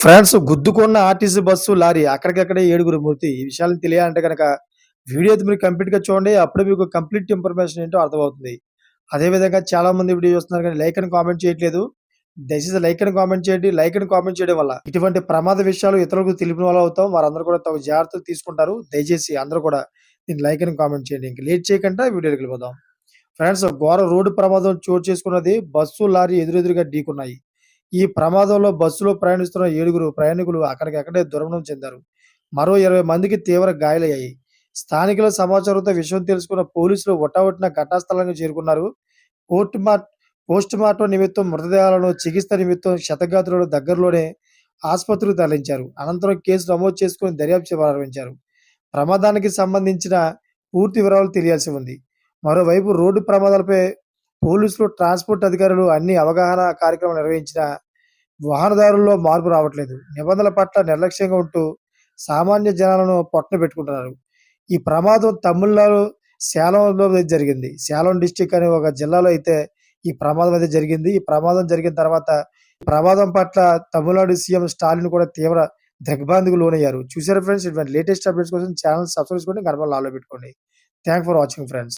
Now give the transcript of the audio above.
France గుద్దుకున్న RTC bus, lorry అక్కడికక్కడే ఏడుగురు మృతి. ఈ విషయాలు తెలియాలంటే గనక వీడియో అయితే మీరు కంప్లీట్‌గా చూడండి. అప్పుడే మీకు కంప్లీట్ ఇన్ఫర్మేషన్ ఏంటో అర్థమవుతుంది. అదే విధంగా చాలామంది వీడియో చూస్తున్నారు కానీ లైక్ అని కామెంట్ చేయట్లేదు. దయచేసి లైక్ అని కామెంట్ చేయండి. లైక్ అని కామెంట్ చేయడం వల్ల ఇటువంటి ప్రమాద విషయాలు ఇతరులకు తెలిపిన వాళ్ళం అవుతాం. వారందరూ కూడా తగు జాగ్రత్తలు తీసుకుంటారు. దయచేసి అందరూ కూడా దీన్ని లైక్ అని కామెంట్ చేయండి. ఇంక లేట్ చేయకుండా వీడియోలోకి వెళ్ళిపోదాం. ఫ్రెండ్స్, ఘోర రోడ్డు ప్రమాదం చోటు చేసుకున్నది. బస్సు, లారీ ఎదురెదురుగా ఢీకొన్నాయి. ఈ ప్రమాదంలో బస్సులో ప్రయాణిస్తున్న ఏడుగురు ప్రయాణికులు అక్కడికక్కడే దుర్మరణం చెందారు. మరో 20 మందికి తీవ్ర గాయాలయ్యాయి. స్థానికుల సమాచారంతో విషయం తెలుసుకున్న పోలీసులు హుటాహుటిన ఘటనా స్థలానికి చేరుకున్నారు. పోస్ట్ మార్ పోస్టుమార్టం నిమిత్తం మృతదేహాలను చికిత్స నిమిత్తం క్షతగాత్రులను దగ్గరలోనే ఆసుపత్రికి తరలించారు. అనంతరం కేసు నమోదు చేసుకుని దర్యాప్తు ప్రారంభించారు. ప్రమాదానికి సంబంధించిన పూర్తి వివరాలు తెలియాల్సి ఉంది. మరోవైపు రోడ్డు ప్రమాదాలపై పోలీసులు, ట్రాన్స్‌పోర్ట్ అధికారులు అన్ని అవగాహన కార్యక్రమాలు నిర్వహించినా వాహనదారుల్లో మార్పు రావట్లేదు. నిబంధనల పట్ల నిర్లక్ష్యంగా ఉంటూ సామాన్య జనాలను పొట్టన పెట్టుకుంటున్నారు. ఈ ప్రమాదం తమిళనాడు సేలంలో జరిగింది. సేలం డిస్ట్రిక్ట్ అనే ఒక జిల్లాలో అయితే ఈ ప్రమాదం అయితే జరిగింది. ఈ ప్రమాదం జరిగిన తర్వాత ప్రమాదం పట్ల తమిళనాడు సీఎం స్టాలిన్ కూడా తీవ్ర దిగ్భ్రాంతికి లోనయ్యారు. చూసారా ఫ్రెండ్స్, ఇటువంటి లేటెస్ట్ అప్డేట్స్ కోసం ఛానెల్ సబ్స్క్రైబ్ చేసుకోండి. గంట ఆన్‌లో పెట్టుకోండి. Thanks for watching friends.